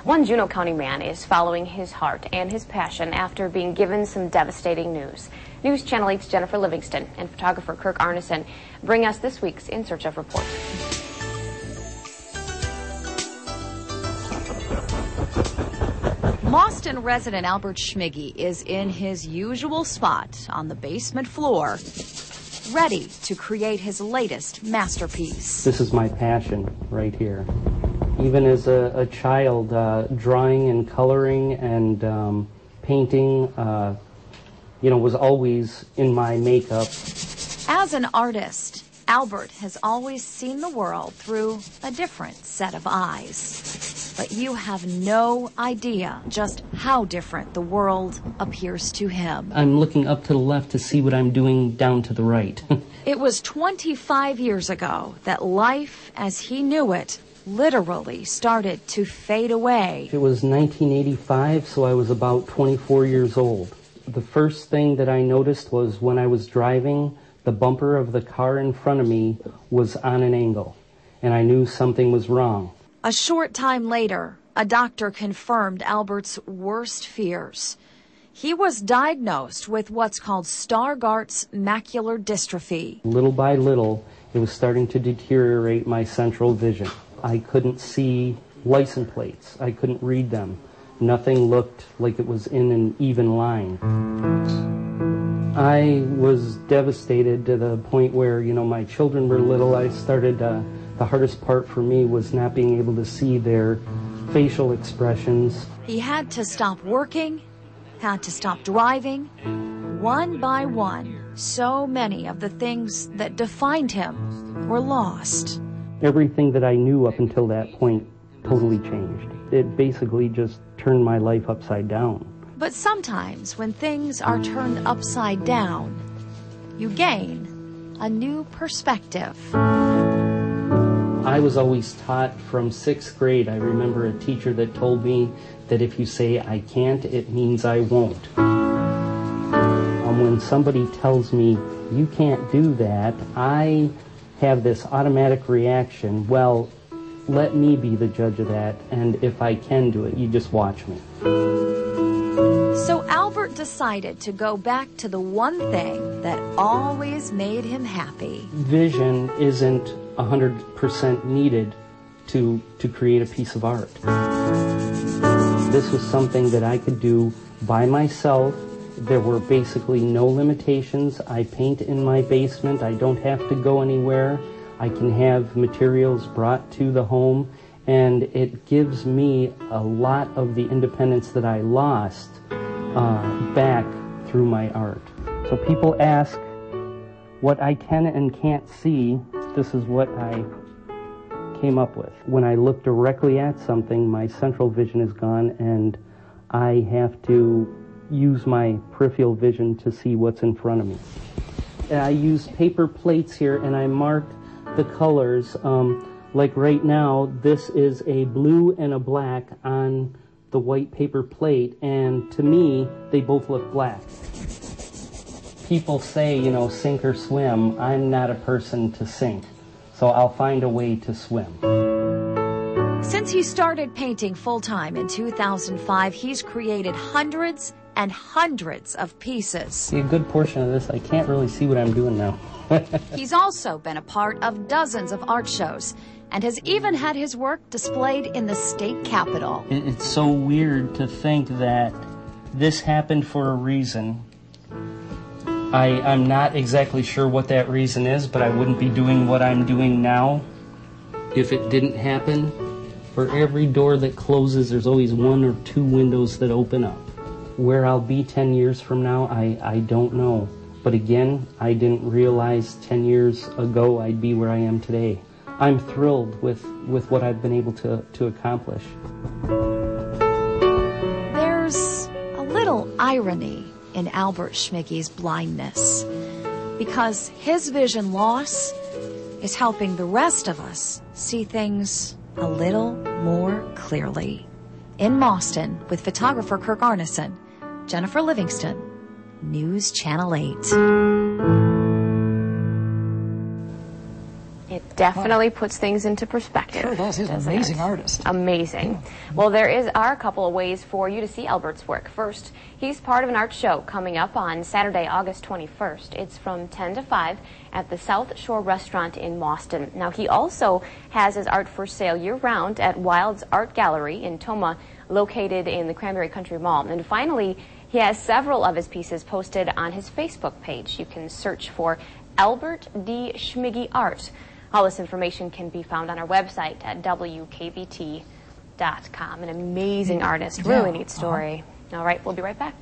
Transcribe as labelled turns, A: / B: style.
A: One Juneau County man is following his heart and his passion after being given some devastating news. News Channel 8's Jennifer Livingston and photographer Kirk Arneson bring us this week's In Search of report.
B: Boston resident Albert Schmiege is in his usual spot on the basement floor, ready to create his latest masterpiece.
C: This is my passion right here. Even as a child, drawing and coloring and painting, was always in my makeup.
B: As an artist, Albert has always seen the world through a different set of eyes. But you have no idea just how different the world appears to him.
C: I'm looking up to the left to see what I'm doing down to the right.
B: It was 25 years ago that life as he knew it literally started to fade away.
C: It was 1985, so I was about 24 years old. The first thing that I noticed was when I was driving, the bumper of the car in front of me was on an angle, and I knew something was wrong.
B: A short time later, a doctor confirmed Albert's worst fears. He was diagnosed with what's called Stargardt's macular dystrophy.
C: Little by little, it was starting to deteriorate my central vision. I couldn't see license plates. I couldn't read them. Nothing looked like it was in an even line. I was devastated to the point where, my children were little. I started, the hardest part for me was not being able to see their facial expressions.
B: He had to stop working, had to stop driving. One by one, so many of the things that defined him were lost.
C: Everything that I knew up until that point totally changed. It basically just turned my life upside down.
B: But sometimes when things are turned upside down, you gain a new perspective.
C: I was always taught from 6th grade. I remember a teacher that told me that if you say I can't, it means I won't. When somebody tells me you can't do that, I have this automatic reaction, well, let me be the judge of that, and if I can do it, you just watch me.
B: So Albert decided to go back to the one thing that always made him happy.
C: Vision isn't 100% needed to create a piece of art. This was something that I could do by myself. There were basically no limitations. I paint in my basement. I don't have to go anywhere. I can have materials brought to the home, and it gives me a lot of the independence that I lost back through my art. So people ask what I can and can't see. This is what I came up with. When I look directly at something, my central vision is gone, and I have to use my peripheral vision to see what's in front of me. I use paper plates here, and I marked the colors. Like right now, this is a blue and a black on the white paper plate, and to me, they both look black. People say, sink or swim. I'm not a person to sink, so I'll find a way to swim.
B: Since he started painting full-time in 2005, he's created hundreds and hundreds of pieces.
C: See, a good portion of this, I can't really see what I'm doing now.
B: He's also been a part of dozens of art shows and has even had his work displayed in the state capitol.
C: It's so weird to think that this happened for a reason. I'm not exactly sure what that reason is, but I wouldn't be doing what I'm doing now if it didn't happen. For every door that closes, there's always 1 or 2 windows that open up. Where I'll be 10 years from now, I don't know. But again, I didn't realize 10 years ago I'd be where I am today. I'm thrilled with what I've been able to accomplish.
B: There's a little irony in Albert Schmiege's blindness, because his vision loss is helping the rest of us see things a little more clearly. In Boston, with photographer Kirk Arneson, Jennifer Livingston, News Channel 8.
A: definitely puts things into perspective.
D: Sure does. He's an amazing artist.
A: Amazing. Well, there are a couple of ways for you to see Albert's work. First, he's part of an art show coming up on Saturday, August 21st. It's from 10 to 5 at the South Shore Restaurant in Boston. Now, he also has his art for sale year-round at Wild's Art Gallery in Tomah, located in the Cranberry Country Mall. And finally, he has several of his pieces posted on his Facebook page. You can search for Albert D. Schmiege Art. All this information can be found on our website at WKBT.com. An amazing artist, really neat story. All right, we'll be right back.